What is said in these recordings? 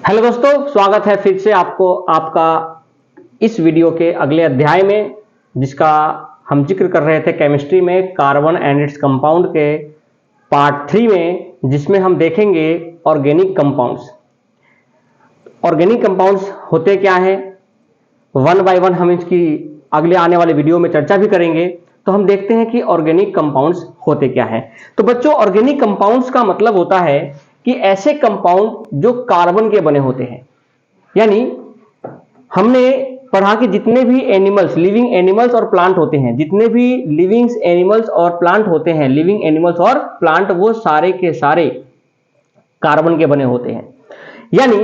Hello दोस्तों, स्वागत है फिर से आपका इस वीडियो के अगले अध्याय में, जिसका हम जिक्र कर रहे थे केमिस्ट्री में कार्बन एंड इट्स कंपाउंड के पार्ट 3 में, जिसमें हम देखेंगे ऑर्गेनिक कंपाउंड्स। ऑर्गेनिक कंपाउंड्स होते क्या हैं, वन बाय वन हम इसकी अगले आने वाले वीडियो में चर्चा भी करेंगे। तो हम देखते हैं कि ऑर्गेनिक कंपाउंड्स होते क्या हैं। तो बच्चों, ऑर्गेनिक कंपाउंड्स का मतलब होता है कि ऐसे कंपाउंड जो कार्बन के बने होते हैं। यानी हमने पढ़ा कि जितने भी एनिमल्स, लिविंग एनिमल्स और प्लांट होते हैं, जितने भी लिविंग एनिमल्स और प्लांट होते हैं, लिविंग एनिमल्स और प्लांट, वो सारे के सारे कार्बन के बने होते हैं। यानी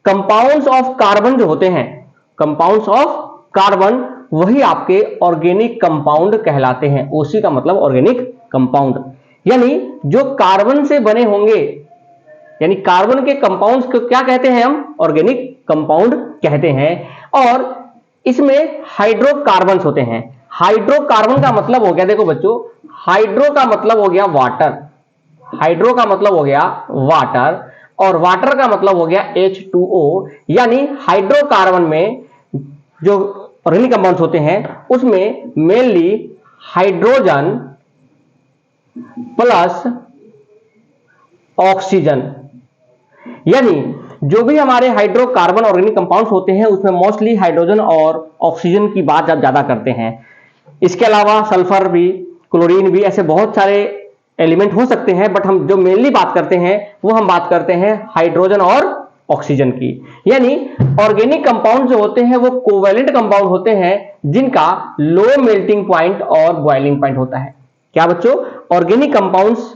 कंपाउंड्स ऑफ कार्बन जो होते हैं, कंपाउंड्स ऑफ कार्बन, वही आपके ऑर्गेनिक कंपाउंड कहलाते हैं। ओसी का मतलब ऑर्गेनिक कंपाउंड। यानी जो कार्बन से बने होंगे, यानी कार्बन के कंपाउंड्स को क्या कहते हैं हम? ऑर्गेनिक कंपाउंड कहते हैं। और इसमें हाइड्रोकार्बन्स होते हैं। हाइड्रोकार्बन का मतलब हो गया, देखो बच्चों, हाइड्रो का मतलब हो गया वाटर, हाइड्रो का मतलब हो गया वाटर, और वाटर का मतलब हो गया H2O। यानी हाइड्रोकार्बन में जो ऑर्गेनिक कंपाउंड्स होते हैं उसमें मेनली हाइड्रोजन प्लस ऑक्सीजन, यानी जो भी हमारे हाइड्रोकार्बन ऑर्गेनिक कंपाउंड्स होते हैं उसमें मोस्टली हाइड्रोजन और ऑक्सीजन की बात ज्यादा करते हैं। इसके अलावा सल्फर भी, क्लोरीन भी, ऐसे बहुत सारे एलिमेंट हो सकते हैं, बट हम जो मेनली बात करते हैं वो हम बात करते हैं हाइड्रोजन और ऑक्सीजन की। यानी ऑर्गेनिक कंपाउंड जो होते हैं वो कोवैलेंट कंपाउंड होते हैं, जिनका लो मेल्टिंग पॉइंट और बॉइलिंग पॉइंट होता है। क्या बच्चों? ऑर्गेनिक कंपाउंड्स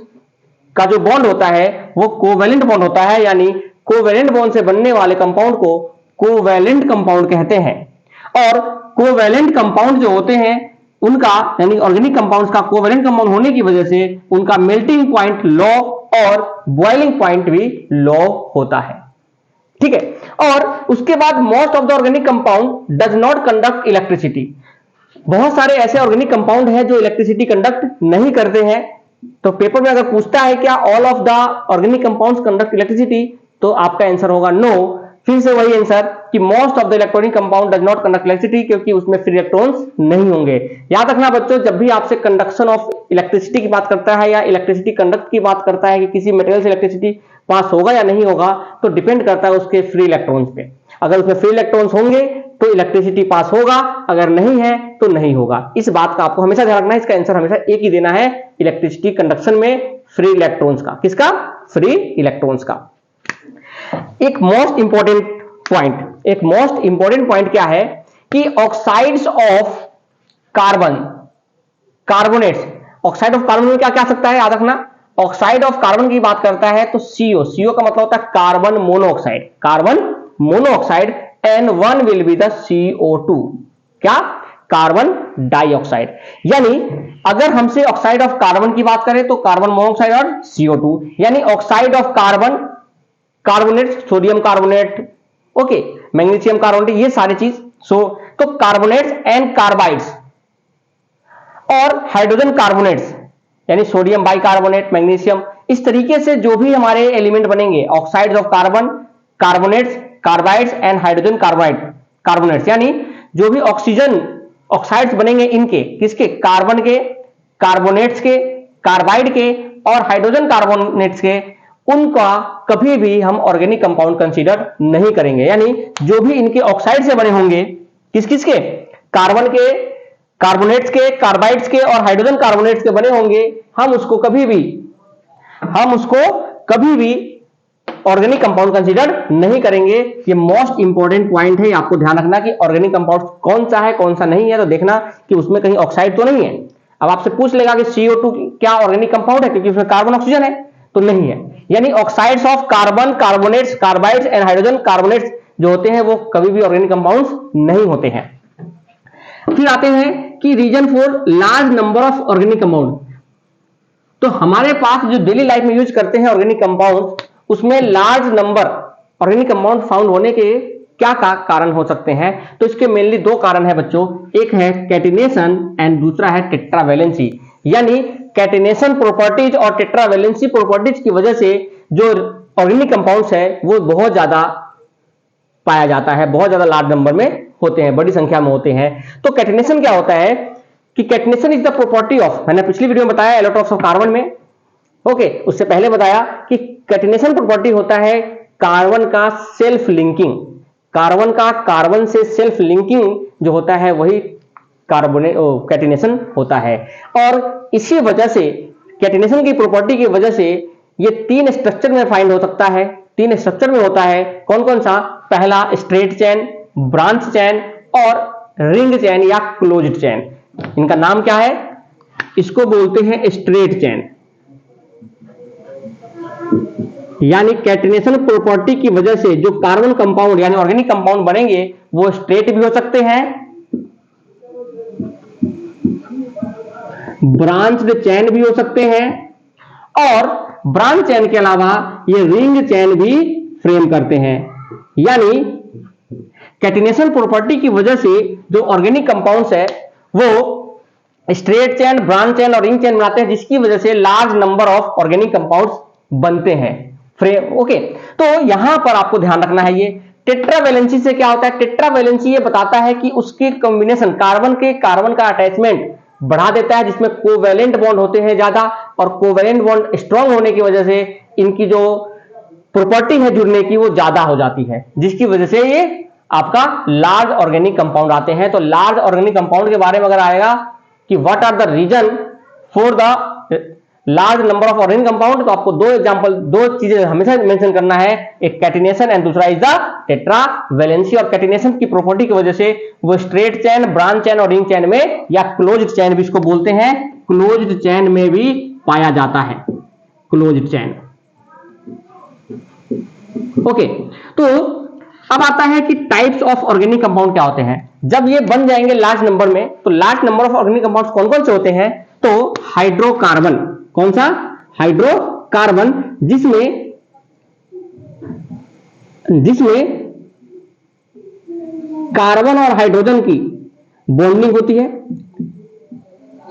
का जो बॉन्ड होता है वो कोवैलेंट बॉन्ड होता है। यानी कोवैलेंट बॉन्ड से बनने वाले कंपाउंड को कोवैलेंट कंपाउंड कहते हैं। और कोवैलेंट कंपाउंड जो होते हैं उनका, यानी ऑर्गेनिक कंपाउंड्स का कोवैलेंट कंपाउंड होने की वजह से उनका मेल्टिंग पॉइंट लो और बॉइलिंग पॉइंट भी लो होता है। ठीक है। और उसके बाद most of the organic compound does not conduct electricity. बहुत सारे ऐसे ऑर्गेनिक कंपाउंड हैं जो इलेक्ट्रिसिटी कंडक्ट नहीं करते हैं। तो पेपर में अगर पूछता है क्या all of the organic compounds conduct electricity, तो आपका आंसर होगा नो। फिर से वही आंसर कि most of the electronic compound does not conduct electricity, क्योंकि उसमें फ्री इलेक्ट्रॉन्स नहीं होंगे। याद रखना बच्चों, जब भी आपसे कंडक्शन ऑफ इलेक्ट्रिसिटी की बात करता है या इलेक्ट्रिसिटी कंडक्ट की बात करता है कि किसी मटेरियल से इलेक्ट्रिसिटी पास होगा या नहीं होगा, तो डिपेंड करता है उसके फ्री इलेक्ट्रॉन्स पे। अगर उसमें फ्री इलेक्ट्रॉन्स होंगे तो इलेक्ट्रिसिटी पास होगा, अगर नहीं है तो नहीं होगा। इस बात का आपको हमेशा ध्यान रखना है। इसका आंसर हमेशा एक ही देना है, इलेक्ट्रिसिटी कंडक्शन में फ्री इलेक्ट्रॉन्स का। किसका? फ्री इलेक्ट्रॉन्स का। एक मोस्ट इंपॉर्टेंट पॉइंट क्या है कि oxides of carbon, carbonates, oxide of carbon में क्या क्या आ सकता है? याद रखना, ऑक्साइड ऑफ कार्बन की बात करता है तो CO का मतलब होता है carbon monoxide, carbon monoxide, and one will be the CO2, क्या? Carbon dioxide. यानी अगर हमसे ऑक्साइड ऑफ कार्बन की बात करें तो कार्बन मोनोऑक्साइड और CO2, यानी oxide of carbon, carbonate, sodium carbonate, okay, magnesium carbonate, ये सारी चीज। तो कार्बोनेट्स एंड कार्बाइड्स और हाइड्रोजन कार्बोनेट्स, यानी सोडियम बाइकार्बोनेट, मैग्नीशियम, इस तरीके से जो भी हमारे एलिमेंट बनेंगे, oxides of carbon, carbonates, carbides and hydrogen carbonates, यानी जो भी ऑक्सीजन ऑक्साइड्स बनेंगे इनके, किसके? कार्बन के, कार्बोनेट्स के, कार्बाइड के और हाइड्रोजन कार्बोनेट्स के, उनका कभी भी हम ऑर्गेनिक कंपाउंड कंसीडर नहीं करेंगे। यानी जो भी इनके ऑक्साइड से बने होंगे, किस किस के? कार्बन के, कार्बोनेट्स के, कार्बाइड्स के और हाइड्रोजन कार्बोनेट्स के बने होंगे, हम उसको कभी भी ऑर्गेनिक कंपाउंड कंसीडर नहीं करेंगे। ये मोस्ट इंपॉर्टेंट पॉइंट है, आपको ध्यान रखना कि ऑर्गेनिक कंपाउंड कौन सा है कौन सा नहीं है। तो देखना कि उसमें कहीं ऑक्साइड तो नहीं है। अब आपसे पूछ लेगा कि CO2 क्या ऑर्गेनिक कंपाउंड है, क्योंकि उसमें कार्बन ऑक्सीजन है, तो नहीं है। यानी oxides of carbon, carbonates, carbides and hydrogen carbonates जो होते हैं वो कभी भी ऑर्गेनिक कंपाउंड्स नहीं होते हैं। फिर आते हैं कि reason for large number of organic compound. तो हमारे पास जो डेली लाइफ में यूज करते हैं ऑर्गेनिक कंपाउंड, उसमें large number organic compound found होने के क्या कारण हो सकते हैं? तो इसके मेनली दो कारण है बच्चों, एक है कैटिनेशन एंड दूसरा है टेट्रावैलेंसी। यानी कैटिनेशन प्रॉपर्टीज और टेट्रावैलेंसी प्रॉपर्टीज की वजह से जो ऑर्गेनिक कंपाउंड्स है वो बहुत ज्यादा पाया जाता है, बहुत ज्यादा लार्ज नंबर में होते हैं, बड़ी संख्या में होते हैं। तो कैटिनेशन क्या होता है कि catenation is the property of, मैंने पिछली वीडियो में बताया एलोट्रॉप्स ऑफ कार्बन में, ओके, उससे पहले बताया कि कैटिनेशन प्रॉपर्टी होता है कार्बन का सेल्फ लिंकिंग, कार्बन का कार्बन से सेल्फ लिंकिंग जो होता है वही कार्बोने कैटिनेशन होता है। और इसी वजह से कैटिनेशन की प्रॉपर्टी की वजह से ये 3 स्ट्रक्चर में फाइंड हो सकता है, 3 स्ट्रक्चर में होता है। कौन कौन सा? पहला स्ट्रेट चेन, ब्रांच चेन और रिंग चेन या क्लोज्ड चेन। इनका नाम क्या है? इसको बोलते हैं स्ट्रेट चेन, यानी कैटिनेशन प्रॉपर्टी की वजह से जो कार्बन कंपाउंड यानी ऑर्गेनिक कंपाउंड बनेंगे वो स्ट्रेट भी हो सकते हैं, ब्रांच्ड चेन भी हो सकते हैं, और ब्रांच चेन के अलावा ये रिंग चेन भी फ्रेम करते हैं। यानी कैटिनेशन प्रॉपर्टी की वजह से जो ऑर्गेनिक कंपाउंड्स है वो स्ट्रेट चेन, ब्रांच चेन और रिंग चेन बनाते हैं, जिसकी वजह से large number of organic compounds बनते हैं फ्रेम। ओके, तो यहां पर आपको ध्यान रखना है, ये टेट्रावैलेंसी से क्या होता है? टेट्रावैलेंसी ये बताता है कि उसके कॉम्बिनेशन कार्बन का अटैचमेंट बढ़ा देता है, जिसमें कोवैलेंट बॉन्ड होते हैं ज्यादा, और कोवैलेंट बॉन्ड स्ट्रांग होने की वजह से इनकी जो प्रॉपर्टी है जुड़ने की वो ज्यादा हो जाती है, जिसकी वजह से ये आपका लार्ज ऑर्गेनिक कंपाउंड आते हैं। तो लार्ज ऑर्गेनिक कंपाउंड के बारे में अगर आएगा कि what are the reason for the large number of organic compound, तो आपको दो चीजें हमेशा मेंशन करना है, एक कैटिनेशन एंड दूसरा इज द टेट्रावैलेंसी। और कैटिनेशन की प्रॉपर्टी की वजह से वो स्ट्रेट चेन, ब्रांच चेन और रिंग चेन में या क्लोज्ड चेन भी इसको बोलते हैं, क्लोज्ड चेन में भी पाया जाता है, क्लोज्ड चेन। ओके, तो अब आता है कि टाइप्स ऑफ ऑर्गेनिक कंपाउंड क्या होते हैं। जब ये बन जाएंगे लार्ज नंबर में, तो large number of organic compounds कौन कौन से होते हैं? तो हाइड्रोकार्बन, कौन सा? हाइड्रोकार्बन, जिसमें कार्बन और हाइड्रोजन की बॉन्डिंग होती है।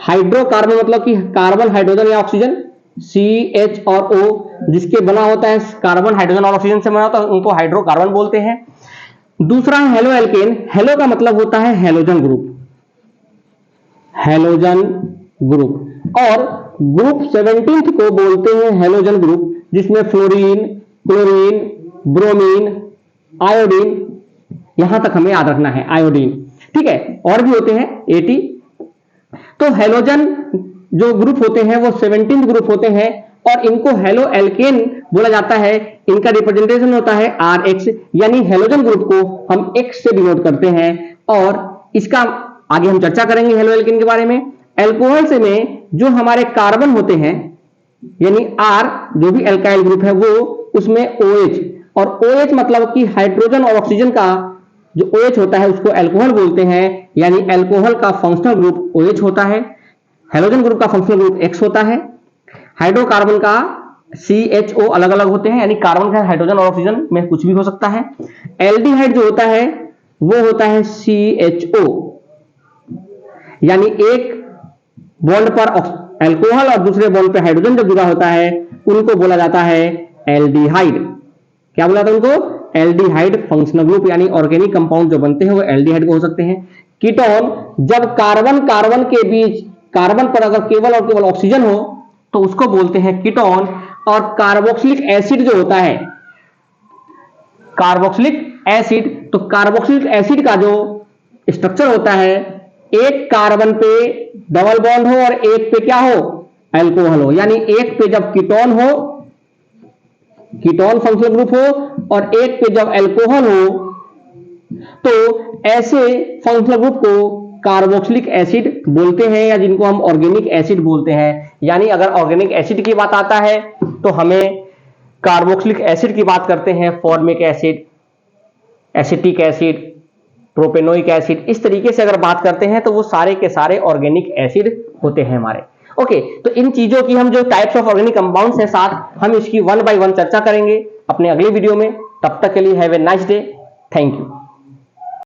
हाइड्रोकार्बन मतलब कि कार्बन, हाइड्रोजन या ऑक्सीजन, CH और O जिसके बना होता है कार्बन, हाइड्रोजन और ऑक्सीजन से बना होता है, उनको हाइड्रोकार्बन बोलते हैं। दूसरा है हेलो एल्केन। हेलो का मतलब होता है हेलोजन ग्रुप, हेलोजन ग्रुप, और ग्रुप 17 को बोलते हैं हेलोजन ग्रुप, जिसमें फ्लोरीन, क्लोरीन, ब्रोमीन, आयोडीन, यहां तक हमें याद रखना है, आयोडीन, ठीक है, और भी होते हैं 80। तो हेलोजन जो ग्रुप होते हैं वो 17 ग्रुप होते हैं, और इनको हेलो एल्केन बोला जाता है। इनका रिप्रेजेंटेशन होता है RH, यानी हेलोजन ग्रुप को हम X से डिनोट करते हैं, और इसका आगे हम चर्चा करेंगे हेलो एल्केन के बारे में। एल्कोहल से में जो हमारे कार्बन होते हैं, यानी R जो भी एल्काइल ग्रुप है वो, उसमें OH, और OH मतलब कि हाइड्रोजन और ऑक्सीजन का जो OH होता है उसको एल्कोहल बोलते हैं, यानी एल्कोहल का फंक्शनल ग्रुप OH होता है, हेलोजन ग्रुप का फंक्शनल ग्रुप X होता है। हाइड्रोकार्बन का CHO अलग अलग होते हैं, यानी कार्बन का हाइड्रोजन और ऑक्सीजन में कुछ भी हो सकता है। एल्डिहाइड जो होता है वो होता है CHO, यानी एक बॉन्ड पर अल्कोहल और दूसरे बॉन्ड पर हाइड्रोजन जब जुड़ा होता है उनको बोला जाता है एल्डिहाइड। क्या बोला था उनको? एल्डिहाइड फंक्शनल ग्रुप, यानी ऑर्गेनिक कंपाउंड जो बनते हैं वो एल्डिहाइड को हो सकते हैं। कीटोन, जब कार्बन कार्बन के बीच, कार्बन पर अगर केवल और केवल ऑक्सीजन हो तो उसको बोलते हैं कीटोन। और कार्बोक्सिलिक एसिड जो होता है, कार्बोक्सिलिक एसिड, तो कार्बोक्सिलिक एसिड का जो स्ट्रक्चर होता है, एक कार्बन पे डबल बॉन्ड हो और एक पे क्या हो? अल्कोहल हो, यानी एक पे जब कीटोन हो, कीटोन फंक्शनल ग्रुप हो, और एक पे जब अल्कोहल हो, तो ऐसे फंक्शनल ग्रुप को कार्बोक्सिलिक एसिड बोलते हैं, या जिनको हम ऑर्गेनिक एसिड बोलते हैं। यानी अगर ऑर्गेनिक एसिड की बात आता है तो हमें कार्बोक्सिलिक एसिड की बात करते हैं, formic acid, acetic acid, propanoic acid, इस तरीके से अगर बात करते हैं तो वो सारे के सारे ऑर्गेनिक एसिड होते हैं हमारे। ओके, तो इन चीजों की हम जो टाइप्स ऑफ ऑर्गेनिक कंपाउंड्स हैं साथ, हम इसकी 1 by 1 चर्चा करेंगे अपने अगले वीडियो में। तब तक के लिए have a nice day, thank you.